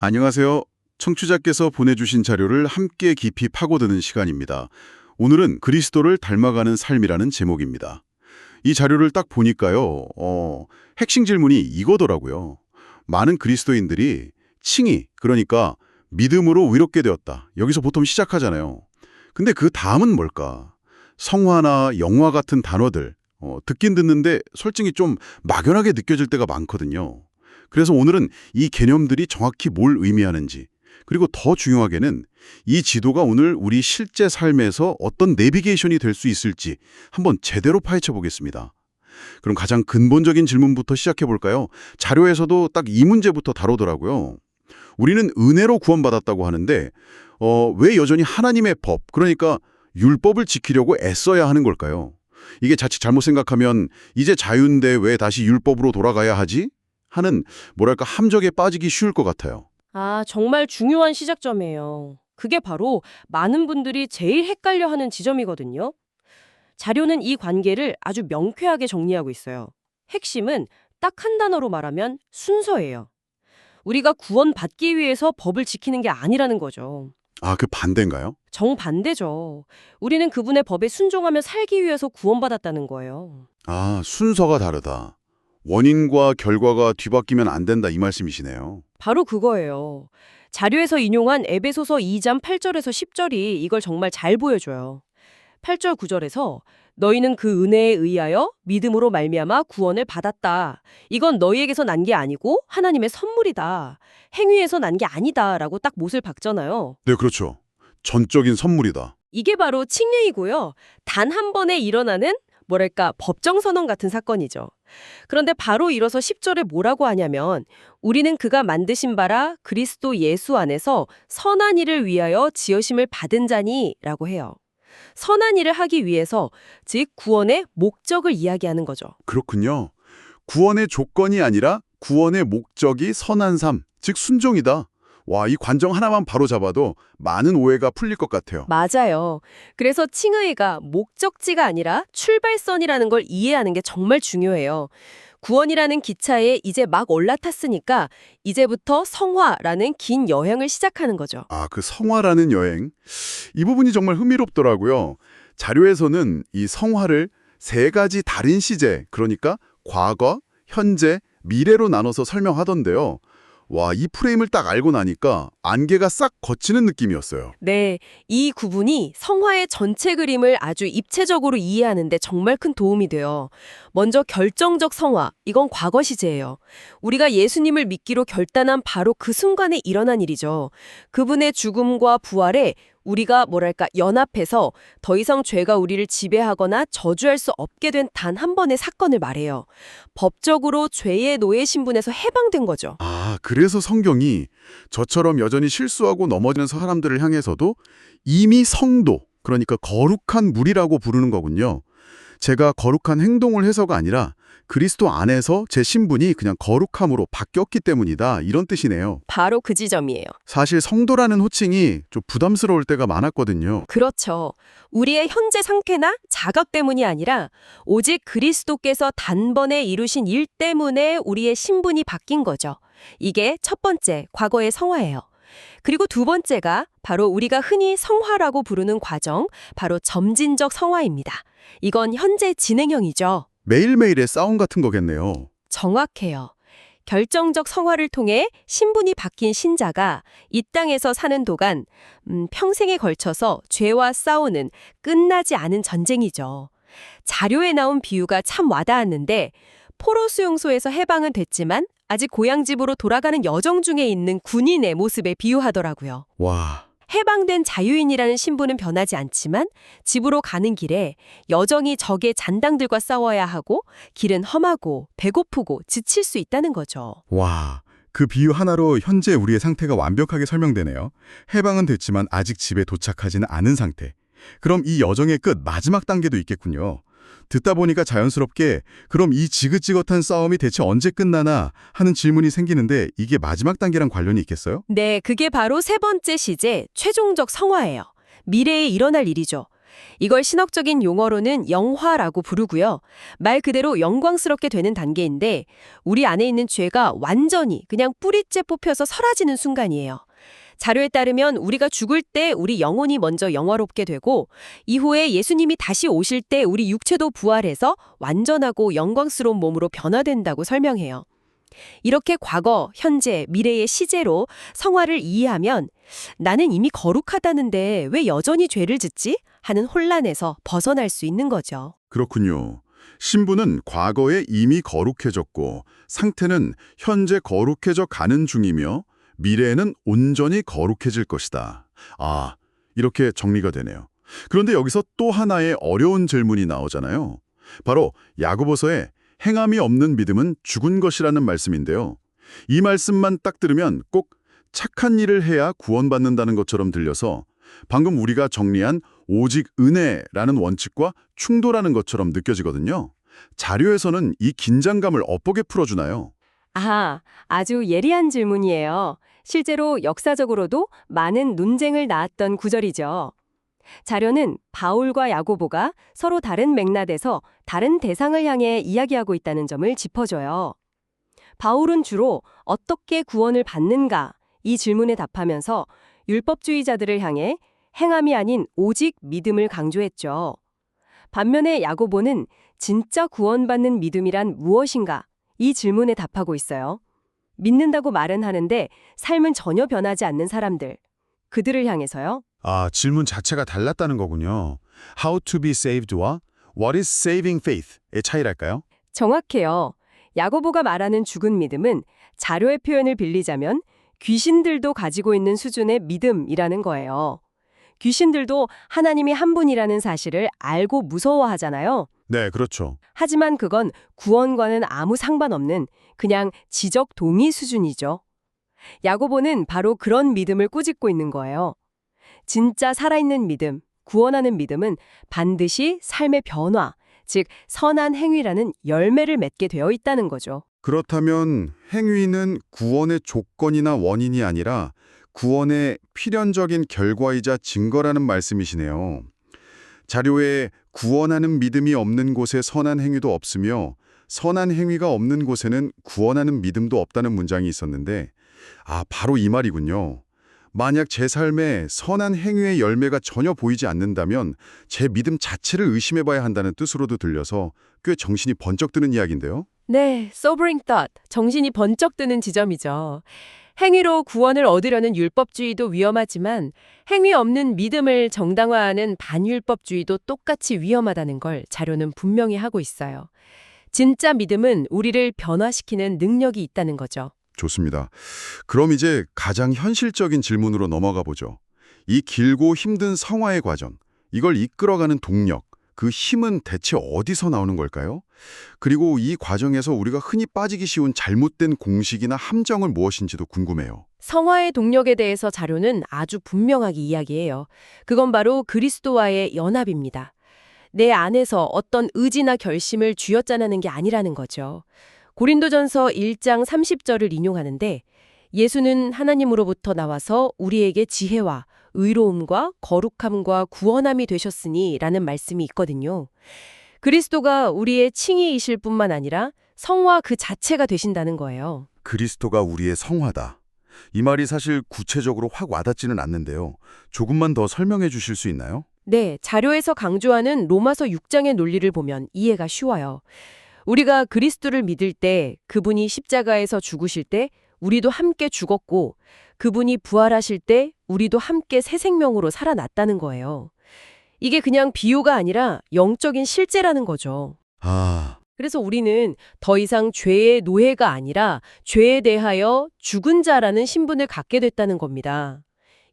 안녕하세요. 청취자께서 보내주신 자료를 함께 깊이 파고드는 시간입니다. 오늘은 그리스도를 닮아가는 삶이라는 제목입니다. 이 자료를 딱 보니까요, 핵심 질문이 이거더라고요. 많은 그리스도인들이 칭의, 그러니까 믿음으로 의롭게 되었다. 여기서 보통 시작하잖아요. 근데 그 다음은 뭘까? 성화나 영화 같은 단어들, 듣긴 듣는데 솔직히 좀 막연하게 느껴질 때가 많거든요. 그래서 오늘은 이 개념들이 정확히 뭘 의미하는지, 그리고 더 중요하게는 이 지도가 오늘 우리 실제 삶에서 어떤 내비게이션이 될 수 있을지 한번 제대로 파헤쳐 보겠습니다. 그럼 가장 근본적인 질문부터 시작해 볼까요? 자료에서도 딱 이 문제부터 다루더라고요. 우리는 은혜로 구원받았다고 하는데 왜 여전히 하나님의 법, 그러니까 율법을 지키려고 애써야 하는 걸까요? 이게 자칫 잘못 생각하면 이제 자유인데 왜 다시 율법으로 돌아가야 하지? 하는 뭐랄까 함정에 빠지기 쉬울 것 같아요. 아, 정말 중요한 시작점이에요. 그게 바로 많은 분들이 제일 헷갈려하는 지점이거든요. 자료는 이 관계를 아주 명쾌하게 정리하고 있어요. 핵심은 딱 한 단어로 말하면 순서예요. 우리가 구원받기 위해서 법을 지키는 게 아니라는 거죠. 아, 그 반대인가요? 정반대죠. 우리는 그분의 법에 순종하며 살기 위해서 구원받았다는 거예요. 아, 순서가 다르다. 원인과 결과가 뒤바뀌면 안 된다 이 말씀이시네요. 바로 그거예요. 자료에서 인용한 에베소서 2장 8절에서 10절이 이걸 정말 잘 보여줘요. 8절 9절에서 너희는 그 은혜에 의하여 믿음으로 말미암아 구원을 받았다. 이건 너희에게서 난 게 아니고 하나님의 선물이다. 행위에서 난 게 아니다라고 딱 못을 박잖아요. 네, 그렇죠. 전적인 선물이다. 이게 바로 칭의이고요. 단 한 번에 일어나는 뭐랄까 법정선언 같은 사건이죠. 그런데 바로 이어서 10절에 뭐라고 하냐면 우리는 그가 만드신 바라 그리스도 예수 안에서 선한 일을 위하여 지으심을 받은 자니 라고 해요. 선한 일을 하기 위해서, 즉 구원의 목적을 이야기하는 거죠. 그렇군요. 구원의 조건이 아니라 구원의 목적이 선한 삶, 즉 순종이다. 와, 이 관정 하나만 바로 잡아도 많은 오해가 풀릴 것 같아요. 맞아요. 그래서 칭의가 목적지가 아니라 출발선이라는 걸 이해하는 게 정말 중요해요. 구원이라는 기차에 이제 막 올라탔으니까 이제부터 성화라는 긴 여행을 시작하는 거죠. 아, 그 성화라는 여행. 이 부분이 정말 흥미롭더라고요. 자료에서는 이 성화를 세 가지 다른 시제, 그러니까 과거, 현재, 미래로 나눠서 설명하던데요. 와, 이 프레임을 딱 알고 나니까 안개가 싹 걷히는 느낌이었어요. 네, 이 구분이 성화의 전체 그림을 아주 입체적으로 이해하는 데 정말 큰 도움이 돼요. 먼저 결정적 성화, 이건 과거 시제예요. 우리가 예수님을 믿기로 결단한 바로 그 순간에 일어난 일이죠. 그분의 죽음과 부활에 우리가 뭐랄까 연합해서 더 이상 죄가 우리를 지배하거나 저주할 수 없게 된 단 한 번의 사건을 말해요. 법적으로 죄의 노예 신분에서 해방된 거죠. 아, 그래서 성경이 저처럼 여전히 실수하고 넘어지는 사람들을 향해서도 이미 성도, 그러니까 거룩한 물이라고 부르는 거군요. 제가 거룩한 행동을 해서가 아니라 그리스도 안에서 제 신분이 그냥 거룩함으로 바뀌었기 때문이다, 이런 뜻이네요. 바로 그 지점이에요. 사실 성도라는 호칭이 좀 부담스러울 때가 많았거든요. 그렇죠. 우리의 현재 상태나 자각 때문이 아니라 오직 그리스도께서 단번에 이루신 일 때문에 우리의 신분이 바뀐 거죠. 이게 첫 번째, 과거의 성화예요. 그리고 두 번째가 바로 우리가 흔히 성화라고 부르는 과정, 바로 점진적 성화입니다. 이건 현재 진행형이죠. 매일매일의 싸움 같은 거겠네요. 정확해요. 결정적 성화를 통해 신분이 바뀐 신자가 이 땅에서 사는 동안 평생에 걸쳐서 죄와 싸우는 끝나지 않은 전쟁이죠. 자료에 나온 비유가 참 와닿았는데 포로 수용소에서 해방은 됐지만 아직 고향 집으로 돌아가는 여정 중에 있는 군인의 모습에 비유하더라고요. 와, 해방된 자유인이라는 신분은 변하지 않지만 집으로 가는 길에 여전히 적의 잔당들과 싸워야 하고 길은 험하고 배고프고 지칠 수 있다는 거죠. 와, 그 비유 하나로 현재 우리의 상태가 완벽하게 설명되네요. 해방은 됐지만 아직 집에 도착하지는 않은 상태. 그럼 이 여정의 끝, 마지막 단계도 있겠군요. 듣다 보니까 자연스럽게 그럼 이 지긋지긋한 싸움이 대체 언제 끝나나 하는 질문이 생기는데 이게 마지막 단계랑 관련이 있겠어요? 네, 그게 바로 세 번째 시제, 최종적 성화예요. 미래에 일어날 일이죠. 이걸 신학적인 용어로는 영화라고 부르고요. 말 그대로 영광스럽게 되는 단계인데 우리 안에 있는 죄가 완전히 그냥 뿌리째 뽑혀서 사라지는 순간이에요. 자료에 따르면 우리가 죽을 때 우리 영혼이 먼저 영화롭게 되고 이후에 예수님이 다시 오실 때 우리 육체도 부활해서 완전하고 영광스러운 몸으로 변화된다고 설명해요. 이렇게 과거, 현재, 미래의 시제로 성화를 이해하면 나는 이미 거룩하다는데 왜 여전히 죄를 짓지? 하는 혼란에서 벗어날 수 있는 거죠. 그렇군요. 신부는 과거에 이미 거룩해졌고 상태는 현재 거룩해져 가는 중이며 미래에는 온전히 거룩해질 것이다. 아, 이렇게 정리가 되네요. 그런데 여기서 또 하나의 어려운 질문이 나오잖아요. 바로 야고보서에 행함이 없는 믿음은 죽은 것이라는 말씀인데요. 이 말씀만 딱 들으면 꼭 착한 일을 해야 구원받는다는 것처럼 들려서 방금 우리가 정리한 오직 은혜라는 원칙과 충돌하는 것처럼 느껴지거든요. 자료에서는 이 긴장감을 어떻게 풀어주나요? 아주 예리한 질문이에요. 실제로 역사적으로도 많은 논쟁을 낳았던 구절이죠. 자료는 바울과 야고보가 서로 다른 맥락에서 다른 대상을 향해 이야기하고 있다는 점을 짚어줘요. 바울은 주로 어떻게 구원을 받는가 이 질문에 답하면서 율법주의자들을 향해 행함이 아닌 오직 믿음을 강조했죠. 반면에 야고보는 진짜 구원받는 믿음이란 무엇인가 이 질문에 답하고 있어요. 믿는다고 말은 하는데 삶은 전혀 변하지 않는 사람들, 그들을 향해서요. 질문 자체가 달랐다는 거군요. How to be saved와 What is saving faith의 차이랄까요? 정확해요. 야고보가 말하는 죽은 믿음은 자료의 표현을 빌리자면 귀신들도 가지고 있는 수준의 믿음이라는 거예요. 귀신들도 하나님이 한 분이라는 사실을 알고 무서워하잖아요. 네, 그렇죠. 하지만 그건 구원과는 아무 상관없는 그냥 지적 동의 수준이죠. 야고보는 바로 그런 믿음을 꾸짖고 있는 거예요. 진짜 살아있는 믿음, 구원하는 믿음은 반드시 삶의 변화, 즉 선한 행위라는 열매를 맺게 되어 있다는 거죠. 그렇다면 행위는 구원의 조건이나 원인이 아니라 구원의 필연적인 결과이자 증거라는 말씀이시네요. 자료에 구원하는 믿음이 없는 곳에 선한 행위도 없으며 선한 행위가 없는 곳에는 구원하는 믿음도 없다는 문장이 있었는데 바로 이 말이군요. 만약 제 삶에 선한 행위의 열매가 전혀 보이지 않는다면 제 믿음 자체를 의심해봐야 한다는 뜻으로도 들려서 꽤 정신이 번쩍 드는 이야기인데요. 네, sobering thought, 정신이 번쩍 드는 지점이죠. 행위로 구원을 얻으려는 율법주의도 위험하지만 행위 없는 믿음을 정당화하는 반율법주의도 똑같이 위험하다는 걸 자료는 분명히 하고 있어요. 진짜 믿음은 우리를 변화시키는 능력이 있다는 거죠. 좋습니다. 그럼 이제 가장 현실적인 질문으로 넘어가 보죠. 이 길고 힘든 성화의 과정, 이걸 이끌어가는 동력, 그 힘은 대체 어디서 나오는 걸까요? 그리고 이 과정에서 우리가 흔히 빠지기 쉬운 잘못된 공식이나 함정은 무엇인지도 궁금해요. 성화의 동력에 대해서 자료는 아주 분명하게 이야기해요. 그건 바로 그리스도와의 연합입니다. 내 안에서 어떤 의지나 결심을 쥐어짜내는 게 아니라는 거죠. 고린도전서 1장 30절을 인용하는데 예수는 하나님으로부터 나와서 우리에게 지혜와 의로움과 거룩함과 구원함이 되셨으니 라는 말씀이 있거든요. 그리스도가 우리의 칭의이실 뿐만 아니라 성화 그 자체가 되신다는 거예요. 그리스도가 우리의 성화다. 이 말이 사실 구체적으로 확 와닿지는 않는데요. 조금만 더 설명해 주실 수 있나요? 네, 자료에서 강조하는 로마서 6장의 논리를 보면 이해가 쉬워요. 우리가 그리스도를 믿을 때 그분이 십자가에서 죽으실 때 우리도 함께 죽었고 그분이 부활하실 때 우리도 함께 새 생명으로 살아났다는 거예요. 이게 그냥 비유가 아니라 영적인 실제라는 거죠. 그래서 우리는 더 이상 죄의 노예가 아니라 죄에 대하여 죽은 자라는 신분을 갖게 됐다는 겁니다.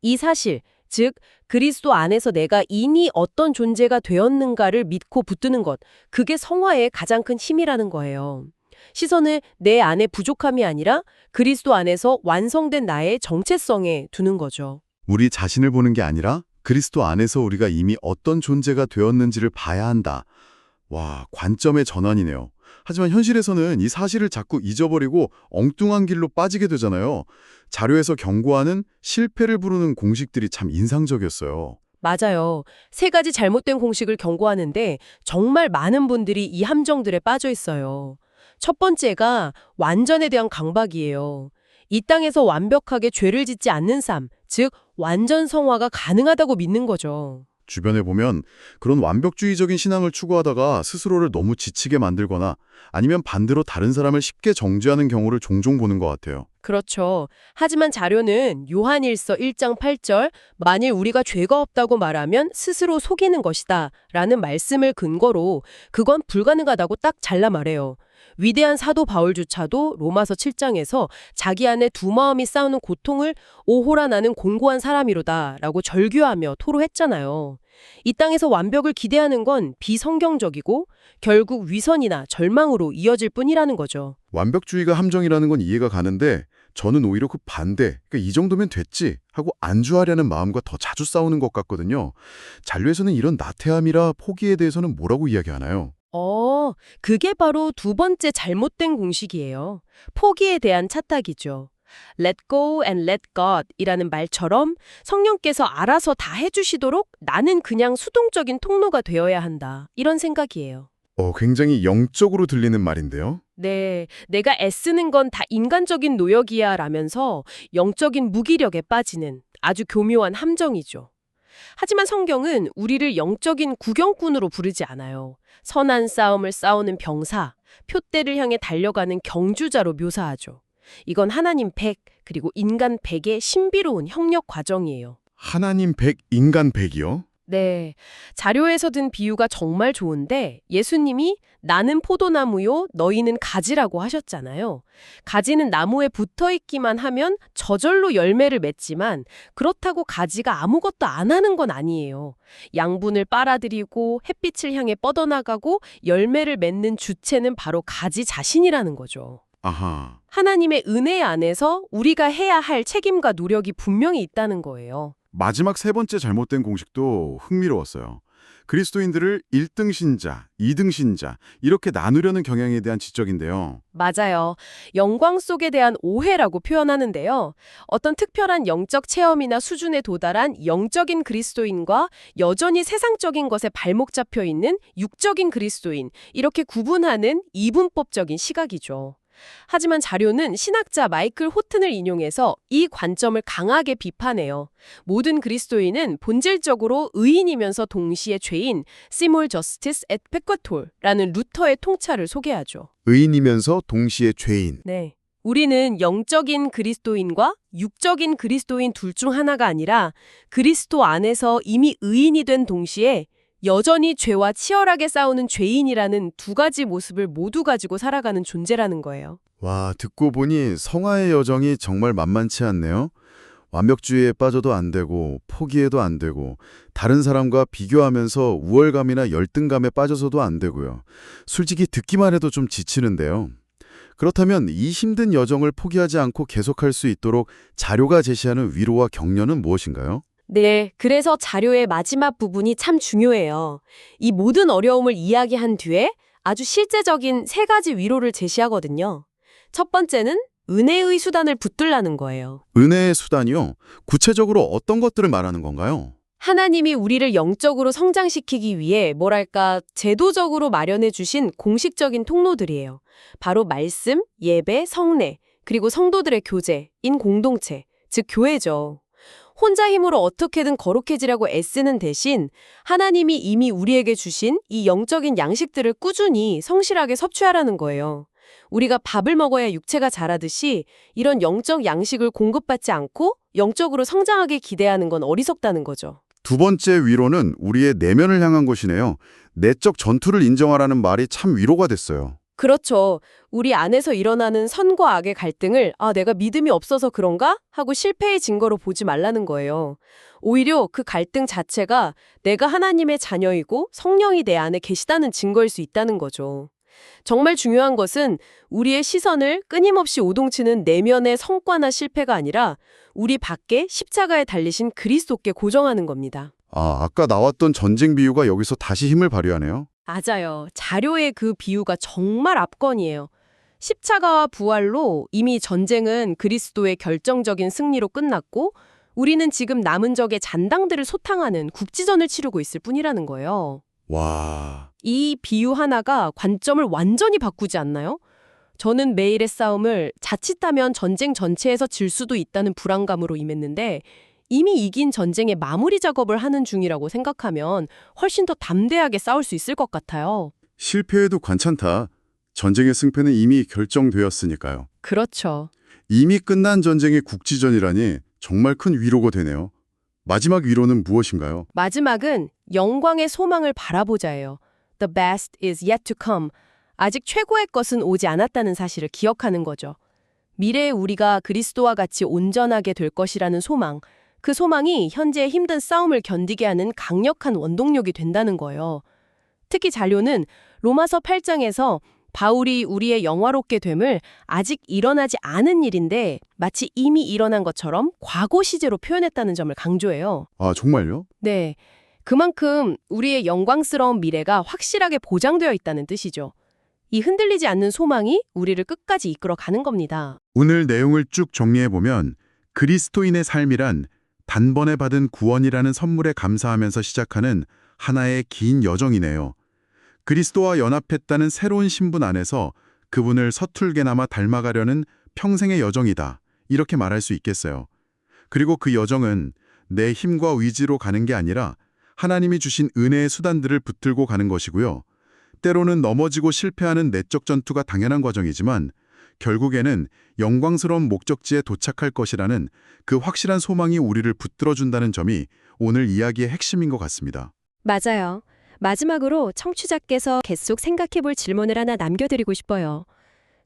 이 사실, 즉 그리스도 안에서 내가 이미 어떤 존재가 되었는가를 믿고 붙드는 것, 그게 성화의 가장 큰 힘이라는 거예요. 시선을 내 안에 부족함이 아니라 그리스도 안에서 완성된 나의 정체성에 두는 거죠. 우리 자신을 보는 게 아니라 그리스도 안에서 우리가 이미 어떤 존재가 되었는지를 봐야 한다. 와, 관점의 전환이네요. 하지만 현실에서는 이 사실을 자꾸 잊어버리고 엉뚱한 길로 빠지게 되잖아요. 자료에서 경고하는 실패를 부르는 공식들이 참 인상적이었어요. 맞아요. 세 가지 잘못된 공식을 경고하는데 정말 많은 분들이 이 함정들에 빠져 있어요. 첫 번째가 완전에 대한 강박이에요. 이 땅에서 완벽하게 죄를 짓지 않는 삶, 즉 완전 성화가 가능하다고 믿는 거죠. 주변에 보면 그런 완벽주의적인 신앙을 추구하다가 스스로를 너무 지치게 만들거나 아니면 반대로 다른 사람을 쉽게 정죄하는 경우를 종종 보는 것 같아요. 그렇죠. 하지만 자료는 요한일서 1장 8절 만일 우리가 죄가 없다고 말하면 스스로 속이는 것이다 라는 말씀을 근거로 그건 불가능하다고 딱 잘라 말해요. 위대한 사도 바울조차도 로마서 7장에서 자기 안에 두 마음이 싸우는 고통을 오호라 나는 공고한 사람이로다 라고 절규하며 토로했잖아요. 이 땅에서 완벽을 기대하는 건 비성경적이고 결국 위선이나 절망으로 이어질 뿐이라는 거죠. 완벽주의가 함정이라는 건 이해가 가는데 저는 오히려 그 반대, 그러니까 이 정도면 됐지 하고 안주하려는 마음과 더 자주 싸우는 것 같거든요. 잔류에서는 이런 나태함이라 포기에 대해서는 뭐라고 이야기하나요? 그게 바로 두 번째 잘못된 공식이에요. 포기에 대한 차탁이죠. Let go and let God 이라는 말처럼 성령께서 알아서 다 해주시도록 나는 그냥 수동적인 통로가 되어야 한다. 이런 생각이에요. 굉장히 영적으로 들리는 말인데요. 네, 내가 애쓰는 건 다 인간적인 노력이야 라면서 영적인 무기력에 빠지는 아주 교묘한 함정이죠. 하지만 성경은 우리를 영적인 구경꾼으로 부르지 않아요. 선한 싸움을 싸우는 병사, 표대를 향해 달려가는 경주자로 묘사하죠. 이건 하나님 100, 그리고 인간 100의 신비로운 협력 과정이에요. 하나님 100, 인간 100이요? 네, 자료에서 든 비유가 정말 좋은데 예수님이 나는 포도나무요, 너희는 가지라고 하셨잖아요. 가지는 나무에 붙어있기만 하면 저절로 열매를 맺지만 그렇다고 가지가 아무것도 안 하는 건 아니에요. 양분을 빨아들이고 햇빛을 향해 뻗어나가고 열매를 맺는 주체는 바로 가지 자신이라는 거죠. 아하. 하나님의 은혜 안에서 우리가 해야 할 책임과 노력이 분명히 있다는 거예요. 마지막 세 번째 잘못된 공식도 흥미로웠어요. 그리스도인들을 1등 신자, 2등 신자 이렇게 나누려는 경향에 대한 지적인데요. 맞아요. 영광 속에 대한 오해라고 표현하는데요. 어떤 특별한 영적 체험이나 수준에 도달한 영적인 그리스도인과 여전히 세상적인 것에 발목 잡혀 있는 육적인 그리스도인, 이렇게 구분하는 이분법적인 시각이죠. 하지만 자료는 신학자 마이클 호튼을 인용해서 이 관점을 강하게 비판해요. 모든 그리스도인은 본질적으로 의인이면서 동시에 죄인, simul justice et peccator라는 루터의 통찰을 소개하죠. 의인이면서 동시에 죄인. 네. 우리는 영적인 그리스도인과 육적인 그리스도인 둘 중 하나가 아니라 그리스도 안에서 이미 의인이 된 동시에 여전히 죄와 치열하게 싸우는 죄인이라는 두 가지 모습을 모두 가지고 살아가는 존재라는 거예요. 와, 듣고 보니 성화의 여정이 정말 만만치 않네요. 완벽주의에 빠져도 안 되고 포기해도 안 되고 다른 사람과 비교하면서 우월감이나 열등감에 빠져서도 안 되고요. 솔직히 듣기만 해도 좀 지치는데요. 그렇다면 이 힘든 여정을 포기하지 않고 계속할 수 있도록 자료가 제시하는 위로와 격려는 무엇인가요? 네, 그래서 자료의 마지막 부분이 참 중요해요. 이 모든 어려움을 이야기한 뒤에 아주 실제적인 세 가지 위로를 제시하거든요. 첫 번째는 은혜의 수단을 붙들라는 거예요. 은혜의 수단이요? 구체적으로 어떤 것들을 말하는 건가요? 하나님이 우리를 영적으로 성장시키기 위해 제도적으로 마련해 주신 공식적인 통로들이에요. 바로 말씀, 예배, 성례, 그리고 성도들의 교제인 공동체, 즉 교회죠. 혼자 힘으로 어떻게든 거룩해지려고 애쓰는 대신 하나님이 이미 우리에게 주신 이 영적인 양식들을 꾸준히 성실하게 섭취하라는 거예요. 우리가 밥을 먹어야 육체가 자라듯이 이런 영적 양식을 공급받지 않고 영적으로 성장하게 기대하는 건 어리석다는 거죠. 두 번째 위로는 우리의 내면을 향한 것이네요. 내적 전투를 인정하라는 말이 참 위로가 됐어요. 그렇죠. 우리 안에서 일어나는 선과 악의 갈등을 내가 믿음이 없어서 그런가? 하고 실패의 증거로 보지 말라는 거예요. 오히려 그 갈등 자체가 내가 하나님의 자녀이고 성령이 내 안에 계시다는 증거일 수 있다는 거죠. 정말 중요한 것은 우리의 시선을 끊임없이 오동치는 내면의 성과나 실패가 아니라 우리 밖에 십자가에 달리신 그리스도께 고정하는 겁니다. 아까 나왔던 전쟁 비유가 여기서 다시 힘을 발휘하네요. 맞아요. 자료의 그 비유가 정말 압권이에요. 십자가와 부활로 이미 전쟁은 그리스도의 결정적인 승리로 끝났고 우리는 지금 남은 적의 잔당들을 소탕하는 국지전을 치르고 있을 뿐이라는 거예요. 와, 이 비유 하나가 관점을 완전히 바꾸지 않나요? 저는 매일의 싸움을 자칫하면 전쟁 전체에서 질 수도 있다는 불안감으로 임했는데 이미 이긴 전쟁의 마무리 작업을 하는 중이라고 생각하면 훨씬 더 담대하게 싸울 수 있을 것 같아요. 실패해도 괜찮다. 전쟁의 승패는 이미 결정되었으니까요. 그렇죠. 이미 끝난 전쟁의 국지전이라니 정말 큰 위로가 되네요. 마지막 위로는 무엇인가요? 마지막은 영광의 소망을 바라보자예요. The best is yet to come. 아직 최고의 것은 오지 않았다는 사실을 기억하는 거죠. 미래에 우리가 그리스도와 같이 온전하게 될 것이라는 소망, 그 소망이 현재의 힘든 싸움을 견디게 하는 강력한 원동력이 된다는 거예요. 특히 잔료는 로마서 8장에서 바울이 우리의 영화롭게 됨을 아직 일어나지 않은 일인데 마치 이미 일어난 것처럼 과거 시제로 표현했다는 점을 강조해요. 아, 정말요? 네, 그만큼 우리의 영광스러운 미래가 확실하게 보장되어 있다는 뜻이죠. 이 흔들리지 않는 소망이 우리를 끝까지 이끌어 가는 겁니다. 오늘 내용을 쭉 정리해보면 그리스도인의 삶이란 단번에 받은 구원이라는 선물에 감사하면서 시작하는 하나의 긴 여정이네요. 그리스도와 연합했다는 새로운 신분 안에서 그분을 서툴게나마 닮아가려는 평생의 여정이다. 이렇게 말할 수 있겠어요. 그리고 그 여정은 내 힘과 의지로 가는 게 아니라 하나님이 주신 은혜의 수단들을 붙들고 가는 것이고요. 때로는 넘어지고 실패하는 내적 전투가 당연한 과정이지만 결국에는 영광스러운 목적지에 도착할 것이라는 그 확실한 소망이 우리를 붙들어준다는 점이 오늘 이야기의 핵심인 것 같습니다. 맞아요. 마지막으로 청취자께서 계속 생각해볼 질문을 하나 남겨드리고 싶어요.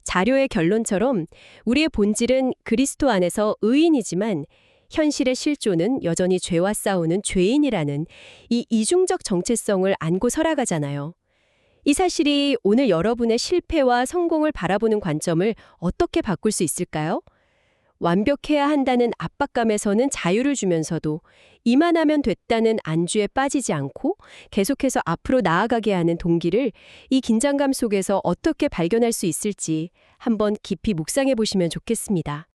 자료의 결론처럼 우리의 본질은 그리스도 안에서 의인이지만 현실의 실존은 여전히 죄와 싸우는 죄인이라는 이 이중적 정체성을 안고 살아가잖아요. 이 사실이 오늘 여러분의 실패와 성공을 바라보는 관점을 어떻게 바꿀 수 있을까요? 완벽해야 한다는 압박감에서는 자유를 주면서도 이만하면 됐다는 안주에 빠지지 않고 계속해서 앞으로 나아가게 하는 동기를 이 긴장감 속에서 어떻게 발견할 수 있을지 한번 깊이 묵상해 보시면 좋겠습니다.